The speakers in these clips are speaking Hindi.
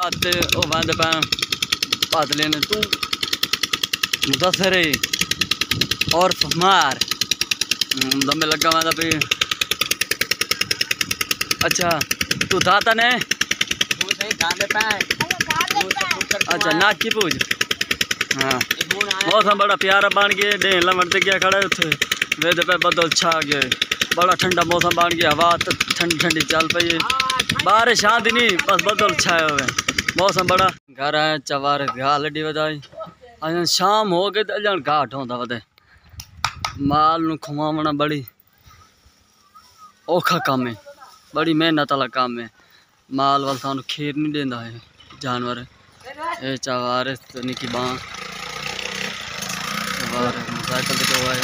आते ओ बंद पैन पात लेने तू मुदसरे और फमार दम में लगा मैं भी। अच्छा तू दाता ने अच्छा नाच की पूछ। हाँ मौसम बड़ा प्यारा बन गया डेन लमड़ते गया खड़ा उथे वेद पे बदल छा गए बड़ा ठंडा मौसम बन गया हवा तो ठंडी ठंडी चल पई है बारिश आंदी नहीं बस बदल छाए हुए मौसम बड़ा। घर आए चवार घा लड्डी वधाई अजन शाम हो गई तो अजन घाट होंदा वधे माल नू खुआवना बड़ी औखा काम है बड़ी मेहनत वाला काम है माल वाल सानू खीर नहीं देंदा है जानवर ये चवार निकी बां साइकिल तो है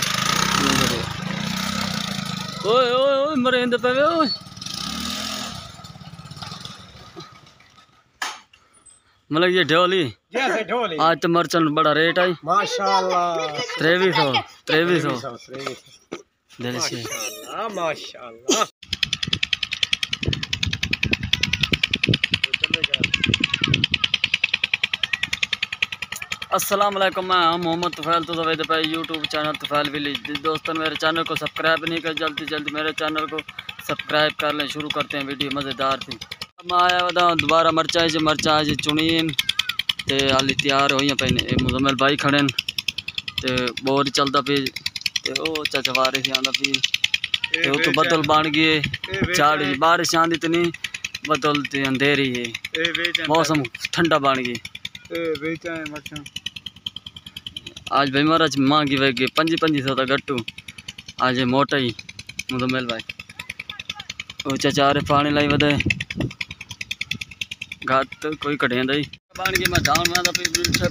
ओए ओए ओए मरेंदे पे ओए मतलब ये ढोली आज तो मर्चन बड़ा रेट आई माशाल्लाह 2300 दिल से माशाल्लाह। अस्सलाम वालेकुम मैं मोहम्मद तुफैल तो दवाई पे यूट्यूब चैनल तुफैल विलेज दोस्तों मेरे चैनल को सब्सक्राइब नहीं कर जल्दी जल्दी मेरे चैनल को सब्सक्राइब कर लें। शुरू करते हैं वीडियो मज़ेदार थी मैं आया वदा दोबारा मरचा आज चुनीन ते हाली तैयार हो पे मुजम्मिल भाई खड़े ते बोर चलता पे ते ओ चाचा बारिश आंदा पी ते तो बदल बन गए चाड़ बारिश आंदी तो नहीं बदल ते अंधेरी है मौसम ठंडा बन गई आज भाई महाराज मांगी वे गए 2500 का गट्टू आज मोटा ही मुजम्मिल भाई वो चाचारे पानी लाई वधे घाट कोई कटिया ही बन गई मैं धान में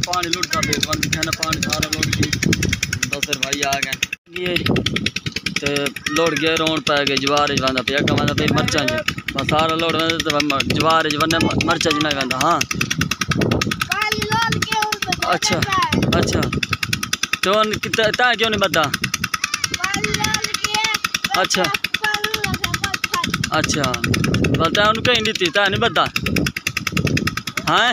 पानी लुटता पे पानी सारा लुट गई दस भाई आ गए तो लुट गए रोन पै गए जवार वंदा पे अगर वंदा पे मरचा बस सारा लोड जवार वन मरचा च नहीं वंदा। हाँ अच्छा अच्छा तो ता क्यों नहीं बता अच्छा अच्छा बता उन कहीं दी ता नहीं बता। हाँ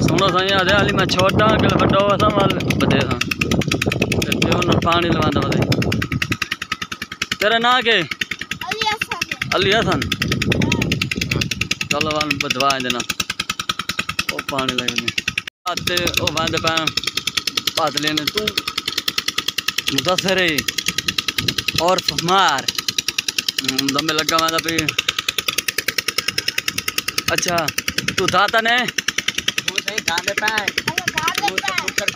सुनो सही आधे हाली मैं छोटा कल बड़ा हुआ वाल बदे था पानी लवांदा बदे तेरा ना के अली हसन चलो वाल बदवा देना ओ पानी लगे आते ओ बंद पैन पात लेने तू मुदसरे और फमार दम में लगा मैं भी। अच्छा तू दाता ने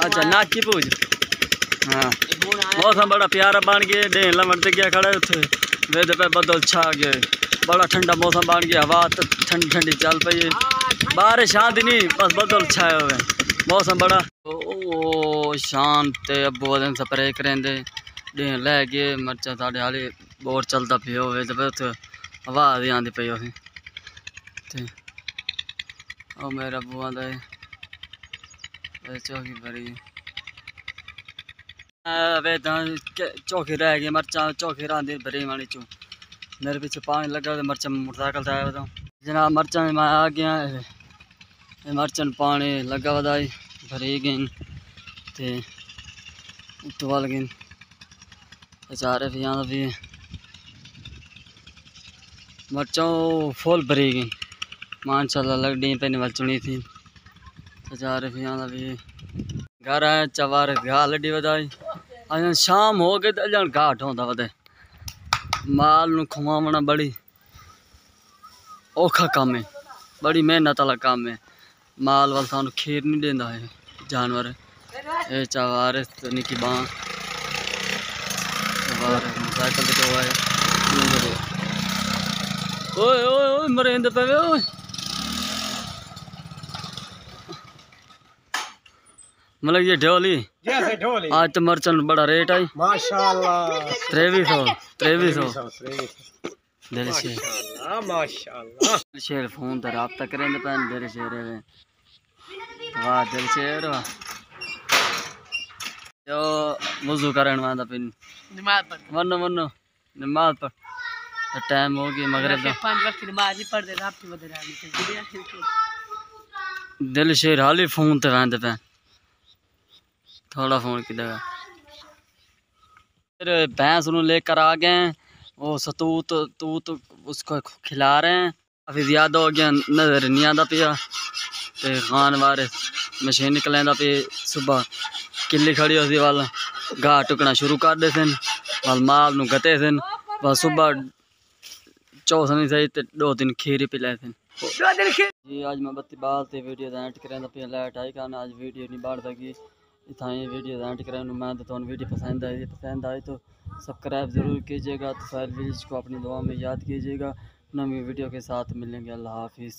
अच्छा नाच की पूछ। हाँ मौसम बड़ा प्यारा बन गया डेन लमड़ते गया खड़ा उथे वेद पे बदल छा गए बड़ा ठंडा मौसम बन गया हवा तो ठंडी ठंडी चल पई है बारिश आंदी नहीं बस बदल छाए हुए मौसम बड़ा ओ शांत अबू वदन स्प्रे करेंदे डेन लै गए मरचा साढ़े हाली बोर चलता पे हो उथे हवा दी आंदी पई उसे ओ मेरा बुआ दे चौकी भरी वे चौकी रह गई मरचा चौकी रांधी भरी मानी चू मेरे पीछे पानी लगा तो मरचा मोटरसाइकिल से आया बताऊँ जनाब मरचा में मैं आ गया मरचन पानी लगा वधाई भरी गई तो उतवाल गई बेचारे भी यहाँ भी मरचों फुल भरी गई माशाल्लाह लगड़ी पहने वाल चुनी थी बेचारे भी यहाँ भी। घर आए चवार घा लड्डी वधाई अजन शाम हो गई तो अजन घाट होंदा वधे माल नू खुआवना बड़ी औखा काम है बड़ी मेहनत वाला काम है माल वाल सानू खीर नहीं देंदा है जानवर ये चवार निकी बां साइकिल तो है ओए ओए ओए मरेंदे पे ओए मतलब ये ढोली आज तो मर्चन बड़ा रेट आई माशाल्लाह 2300 दिल से माशाल्लाह। शेर फोन तो रब्ता करेंगे पैन दिल शेर वाह दिल शेर वाह जो वजू करन वादा पिन नमाज पढ़ वनो वनो नमाज पढ़ टाइम हो गया मगरिब दा 5 वक्त नमाज नहीं पढ़दे रब की वजह नाल दिल शेर हाली फोन ते वेंदे पे थोड़ा फोन की जगह फिर भैंस ਨੂੰ लेकर आ गए हैं। वो सतूत तूत उसको खिला रहे हैं। काफ़ी ज़्यादा हो गया नज़र नहीं आता पिया ते खान वारिस मशीन निकलेंदा पे सुबह किली खड़ी होती वाल घाह टुकना शुरू कर दे सन वाल माल नू गते सन वाल सुबह चौथ नहीं सही ते 2 दिन खीर पिलाए सन। जी आज मैं बत्ती बाल ते वीडियो एंड करें पे लाइट आई कारण आज वीडियो नहीं बढ़ सकी इतना ही वीडियो एंड करें मैं तो वीडियो पसंद आई तो सब्सक्राइब ज़रूर कीजिएगा। तो फाइल विलेज को अपनी दुआ में याद कीजिएगा। नई वीडियो के साथ मिलेंगे। अल्लाह हाफिज़।